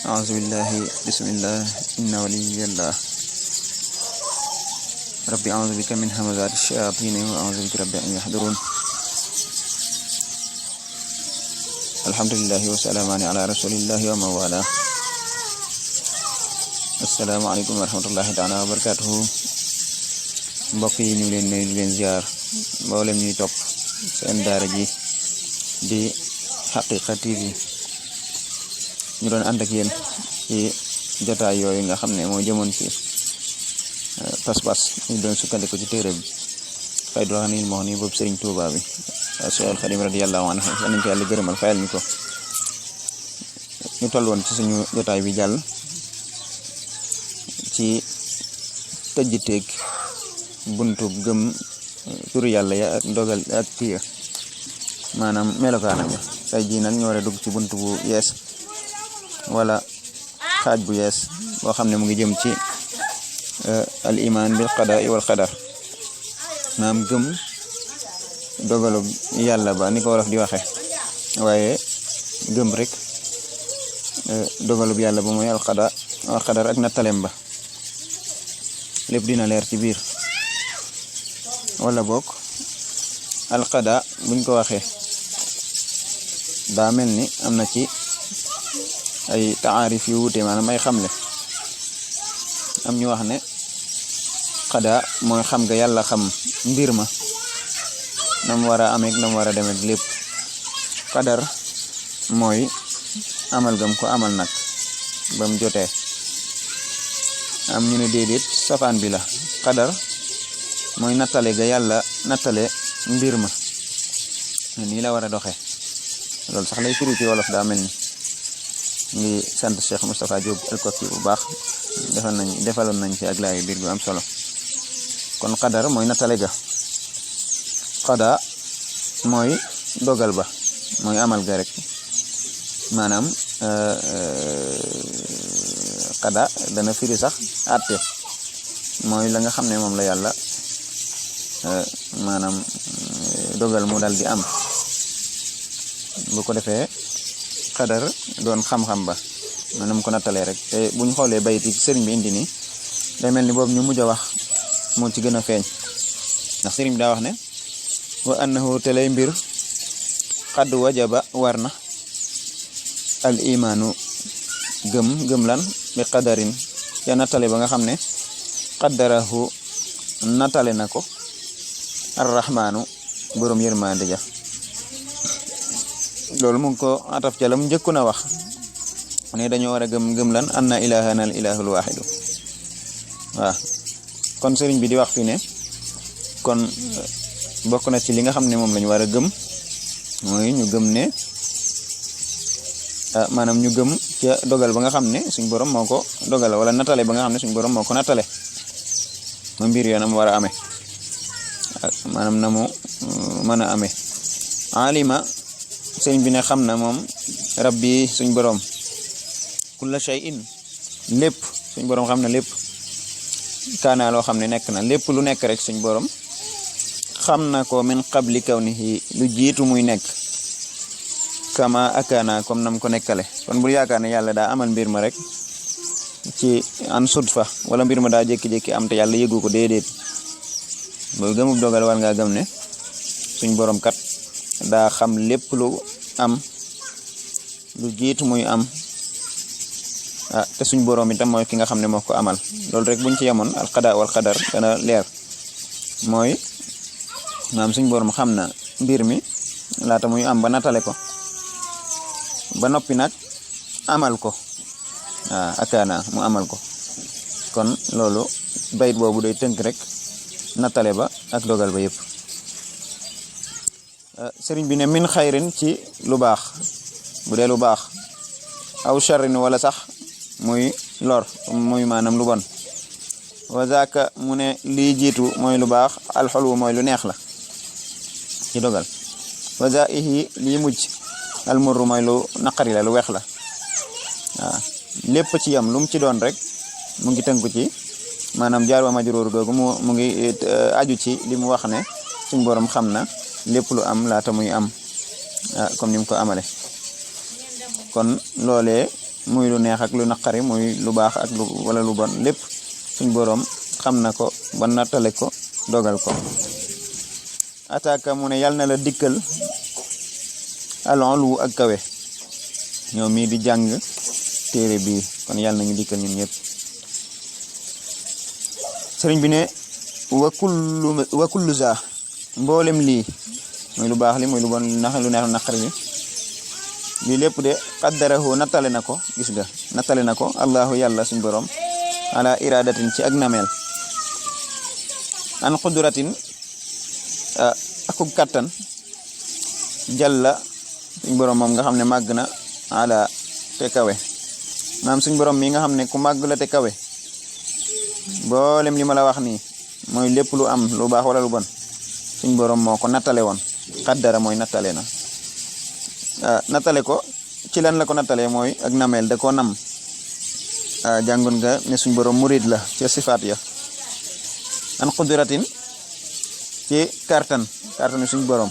أعوذ بالله بسم الله إن ولي الله ربي أعوذ بك من همزات الشياطين وأعوذ بك ربي أن يحضرون الحمد لله وسلامان على رسول الله ومن والاه السلام عليكم ورحمة الله تعالى وبركاته mbokk yi ñu leen nuyu leen ziar mboolem ñuy topp seen daara ji di Haqiqa TV ñu doon ànd ak yéen ci jotaay yooyu nga xam ne moo jëmoon ci pas-pas ñu doon sukkandiku ci téere bi Faydul Ghaniyil Mughni boobu Serigne Touba bi Seexul Xadim radiyallahu anhu yal nañu ko yàlla gërëmal fayal ñu ko ñu toll woon ci suñu jotaay bi jàll ci tëjjiteeg buntu gëm turu yàlla ya ak ndogal ak kii maanaam melokaanam ya tey jii nag ñu war a dugg ci buntu bu yees wala xaaj bu yees boo xam ne mu ngi jëm ci al iman bil qadaa wal qadar maanaam gëm dogalu yàlla ba ni ko wolof di waxe waaye gëm rek dogalu yàlla ba mooy al qadaa wal qadar ak nattalem ba lépp dina leer ci biir wala bokk al qadaa buñ ko waxee daa mel ni am na ci ay taarif yu wuute maanaam ay xamle am ñu wax ne qadaa mooy xam nga yàlla xam mbir ma nam war a ameeg nam war a demeeg lépp qadar mooy amal gam ko amal nag bam jotee am ñu ne déedéet safaan bi la qadar mooy nattale ga yàlla nattale mbir ma nii la war a doxee loolu sax lay firi ci wolof daa mel ni ngi sant Cheikh Moustapha Diop Alkoki bu baax defaloon nañ ci ak laay biir gu am solo kon qadar mooy nattale ga qadaa mooy dogal ba mooy amal ga rek maanaam qadaa dana firi sax àtte mooy la nga xam ne moom la yàlla maanaam dogal mu dal di am bu ko defee qadar doon xam-xam ba maanaam ko nattalee rek te buñ xoolee bayit yi sëriñ bi indi nii day mel ni boobu ñu mujj a wax moo ci gën a feeñ ndax sëriñ bi daa wax ne wa annahu te lay mbir qad wajaba war na al imaanu gëm lan bi qadarin ya nattale ba nga xam ne qaddarahu nattale na ko arrahmaanu borom yërmande ja loolu mu ngi ko ataf ca la mu njëkku na wax ne dañoo war a gëm lan anna ilahana al ilahul wahidu waaw kon sëriñ bi di wax fi ne kon bokk na ci li nga xam ne moom lañu war a gëm mooy ñu gëm ne maanaam ñu gëm ca dogal ba nga xam ne suñ borom moo ko dogal wala nattale ba nga xam ne suñ borom moo ko nattale ma mbir yo na mu war a amee maanaam na mu mën a amee alima sëriñ bi ne xam na moom rabbi suñ borom kulla shay'in lépp suñ borom xam na lépp kaana loo xam ne nekk na lépp lu nekk rek suñ borom xam na ko min qabli kawnihi lu jiitu muy nekk kama akaana comme nam ko nekkale kon bul yaakaar ne yàlla daa amal mbir ma rek ci an sudfa wala mbir ma daa jékki-jékki am te yàlla yëgu ko déedéet boo gëmub dogal war ngaa gëm ne suñ borom kat daa xam lépp lu am lu jiitu muy am te suñ borom itam mooy ki nga xam ne moo ko amal loolu rek buñ ci yemoon al qadaa wal qadar dana leer mooy maanaam suñ borom xam na mbir mi laata muy am ba natale ko ba noppi nag amal ko akaana mu amal ko kon loolu bayit boobu day tënk rek nattale ba ak dogal ba yëpp sëriñ bi ne min xayrin ci lu baax bu dee lu baax aw sharrin wala sax muy lor muy maanaam lu bon wa zaaka mu ne lii jiitu mooy lu baax alxulwu mooy lu neex la ci dogal wa zaihi lii mujj almurru mooy lu naqari la lu weex la waaw lépp ci yam lu mu ci doon rek mu ngi tënku ci maanaam jaar wa majruur googu mu ngi aju ci li mu wax ne suñ borom xam na lépp lu am laata muy am comme ni mu ko amale kon loolee muy lu neex ak lu naqari muy lu baax ak lu wala lu bon lépp suñ borom xam na ko ba nattale ko dogal ko. ataaka mu ne yàlla na la dikkal alolu ak kawe ñoom mii di jàng téere bi kon yàlla nañu dikkal ñun ñëpp. sëriñ bi ne wa kullu za mboolem lii muy lu baax li muy lu bon lu neex lu naqari li lii lépp de qaddarahu nattale na ko gis nga nattale na ko allahu yàlla suñ borom ala iradatin ci ak nameel an qudratin akub kattan jalla suñ borom moom nga xam ne màgg na ala te kawe maam suñ borom mi nga xam ne ku màgg la te kawe mboolem li ma la wax nii mooy lépp lu am lu baax wala lu bon suñ borom moo ko nattale woon qaddara mooy nattale na nattale ko ci lan la ko nattale mooy ak nameel da koo nam jàngoon nga ne suñ borom murid la ci sifaat ya an qudratin ci kartan suñ borom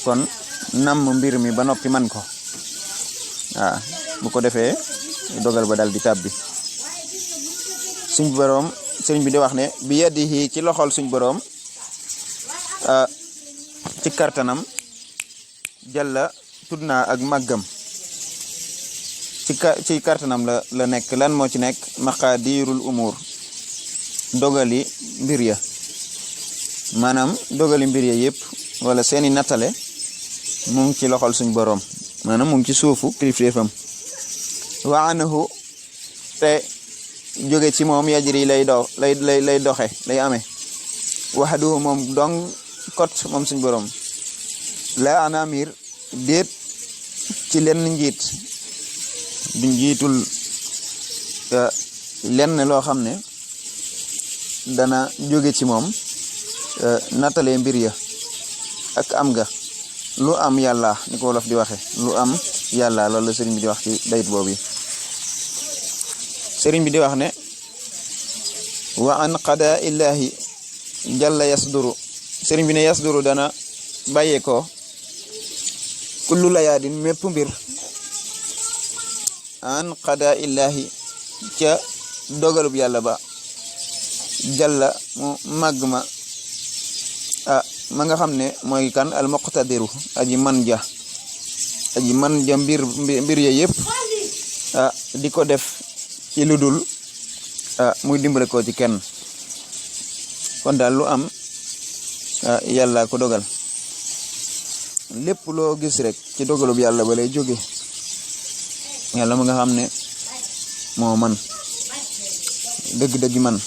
kon nam mbir mi ba noppi man ko bu ko defee dogal ba dal di tàbbi suñ borom sëriñ bi di wax ne bi yadihi ci loxol suñ borom ci kartanam jalla tudd naa ak màggam ci kartanam la nekk lan moo ci nekk maqadirul umur dogali mbir ya maanaam dogali mbir ya yëpp wala seeni nattale mu ngi ci loxol suñ borom maanaam mu ngi ci suufu kilifteefam wa anahu te jóge ci moom yajri lay doxe lay amee waxduhu moom dong kot moom suñ borom la anamir déet ci lenn njiit du njiitul lenn loo xam ne dana jóge ci moom nattale mbir ya ak am nga lu am yàlla ni ko wolof di waxe lu am yàlla loolu la sëriñ bi di wax ci bayit boobu yi sëriñ bi di wax ne wa an qada illahi jalla yasduru sëriñ bi ne yasduru dana bàyyee ko kullu layaadin mépp mbir an qada illahi ca dogalub yàlla ba jalla mu màgg ma nga xam ne mooy kan al muqtadiru aji man ja mbir ya yëpp di ko def ci lu dul muy dimbale ko ci kenn kon daal lu am yàlla ko dogal lépp loo gis rek ci dogalub yàlla ba lay jóge yàlla mu nga xam ne moo man dëgg-dëgg man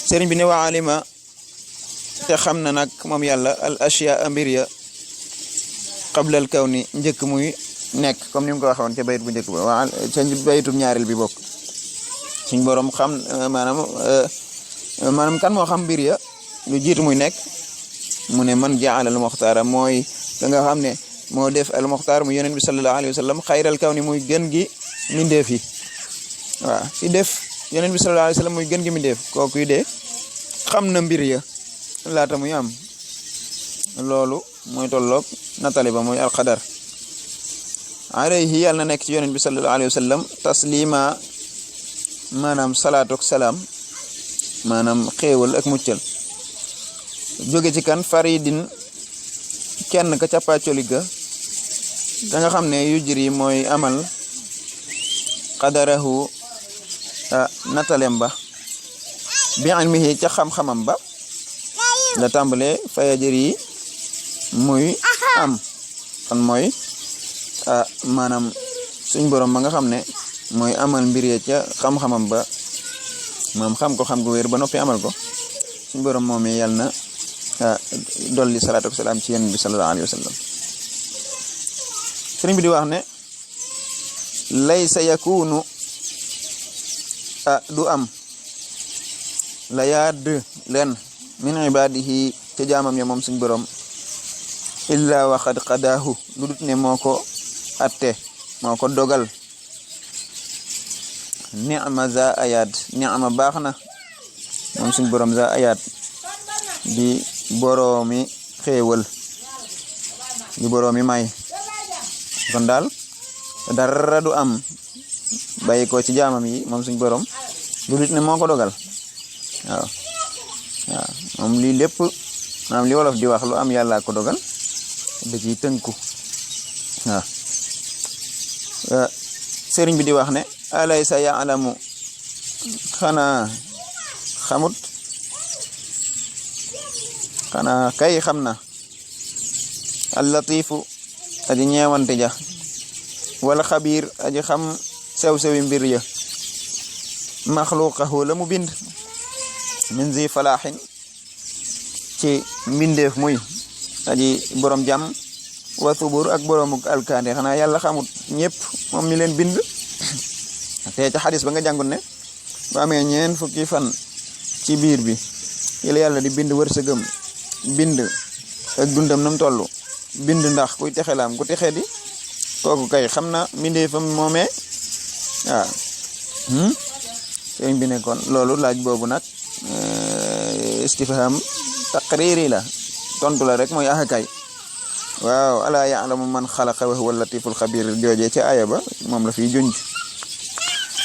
sëriñ bi ne wa alima te xam na nag moom yàlla al ashya mbir ya qabla al kawni njëkk muy nekk comme ni mu ko waxoon ca bayit bu njëkk ba waa ca bayitub ñaareel bi bokk suñ borom xam maanaam kan moo xam mbir ya lu jiitu muy nekk mu ne man jaala al muxtaara mooy ka nga xam ne moo def al muxtaar mu yonent bi sallallahu alayhi wa sallam xayral kawni muy gën gi mindeef yi waaw ci def yonent bi sallallahu alayhi wa sallam muy gën gi mindeef kooku yi de xam na mbir ya laata muy am loolu mooy tolloog natale ba mooy alqadar alayhi yàlla na nekk ci yonent bi sallallahu alayhi wa sallam taslima maanaam salaatu ak salaam maanaam xéewal ak muccal jóge ci kan faridin kenn ka cappaacoli ga ka nga xam ne yujri mooy amal qadarahu natalem ba bi ilmihi ca xam-xamam ba la tàmbale fayajëri muy am kon mooy maanaam suñ borom ba nga xam ne mooy amal mbir ya ca xam-xamam ba moom xam ko xam gu wér ba noppi amal ko suñ borom moom yàlla na dolli salaatu ak salaam ci yonent bi sallallahu alayhi wa sallam sëriñ bi di wax ne laysa yakunu du am la yaad leen min ibadihi ca jaamam ya moom suñ borom illa wa qad qadaahu lu dut ne moo ko atte moo ko dogal ni'ma za ayat ni'ma baax na moom suñ borom za ayat di boroomi xéewal di boroomi may kon daal dara du am bàyyi ko ci jaamam yi moom suñ borom lu dit ne moo ko dogal waaw waaw moom lii lépp maanaam li wolof di wax lu am yàlla ko dogal da ciy tënku waaw sëriñ bi di wax ne alaysa ya'lamu xanaa xamut xanaa kay xam na al latifu aji ñeewante ja wala xabiir aji xam sew-sewi mbir ya maxluqahu la mu bind min zi falaaxin ci mbindeef muy aji borom jàmm wa subur ak boromuk alkaande xanaa yàlla xamut ñëpp moom mi leen bind te ca xadis ba nga jàngut ne ba amee ñeen fukki fan ci biir bi yàlla yàlla di bind wërsëgam bind ak dundam nam toll bind ndax kuy texelaam ku texe di kooku kay xam na mbindeefam moomee waaw sëriñ bi ne kon loolu laaj boobu nag istifham taqriri la tontu la rek mooy kay waaw alaa ya'lamu man xalaqa wa huwa latiful xabir joojee ca aya ba moom la fiy junj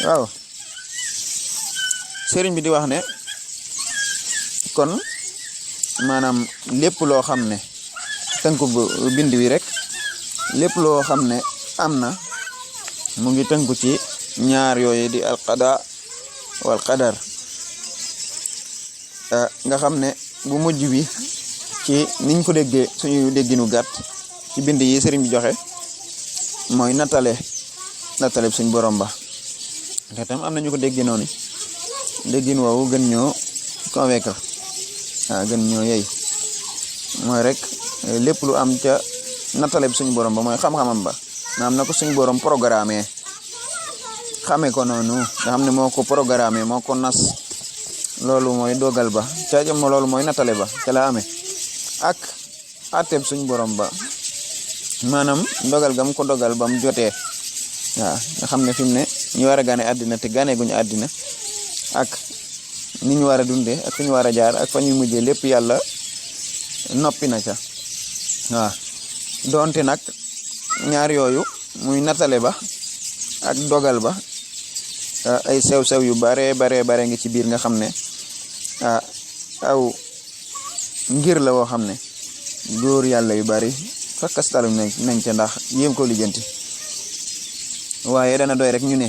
waaw sëriñ bi di wax ne kon maanaam lépp loo xam ne tënku bind wi rek lépp loo xam ne am na mu ngi tënku ci ñaar yooyu di alqada wal qadar nga xam ne bu mujj bi ci niñ ko déggee suñu dégginu gàtt ci bind yi sëriñ bi joxe mooy nattale suñ borom ba te tam am na ñu ko déggee noonu déggin woowu gën ñoo convaincre gën ñoo yey mooy rek lépp lu am ca nattale suñ borom ba mooy xam-xamam ba naam na ko suñ borom programmé xame ko noonu nga xam ne moo ko programmé moo ko nas loolu mooy dogal ba ca jëm loolu mooy nattale ba ca la amee ak àtteeb suñ borom ba maanaam dogal gam ko dogal ba mu jotee waaw nga xam ne fi mu ne ñu war a gane àddina te gane guñu àddina ak ni ñu war a dundee ak fi ñu war a jaar ak fa ñuy mujjee lépp yàlla noppi na ca waaw doonte nag ñaar yooyu muy nattale ba ak dogal ba ay sew-sew yu bare ngi ci biir nga xam ne aw ngir la woo xam ne góor yàlla yu bari fakkastalu nañ ca ndax yéem ko lijjanti waaye dana doy rek ñu ne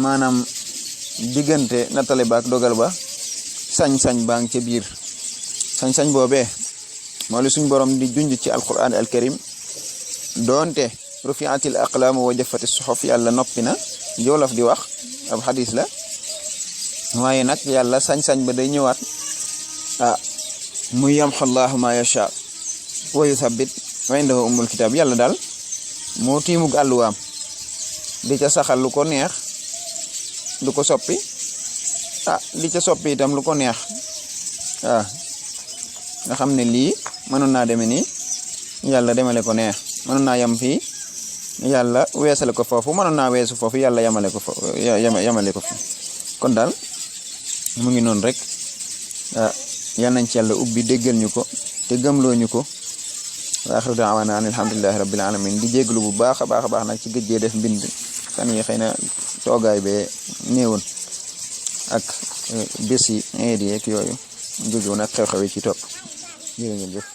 maanaam diggante nattale ba ak dogal ba sañ-sañ baa ngi ca biir sañ-sañ boobee moo li suñ borom di junj ci alquran alkarim doonte rufiatil aqlaam wa jaffati suxuf yàlla noppi na jolof di wax ab xadis la waaye nag yàlla sañ-sañ ba day ñëwaat muy yamxu llahu ma yasha wa yuthabbit wa indahu ummul kitab yàlla daal moo tiimug àlluwaam di ca saxal lu ko neex du ko soppi li ca soppi itam lu ko neex nga xam ne lii mënoon naa deme nii yàlla demale ko neex mënoon naa yam fii yàlla weesale ko foofu mënoon naa weesu foofu yàlla yamale ko fi kon daal mu ngi noonu rek yal nañ ci yàlla ubbi déggal ñu ko te gëmloo ñu ko wa axiru daawaana an alhamdulillahi rabbil alamin di jéglu bu baax a baax nag ci gëjjee def mbind fan yi xëy na toogaay bee néewoon ak bés yi iid yeeg yooyu jógewoon ak xew-xew yi ci topp jërë ngeen jëf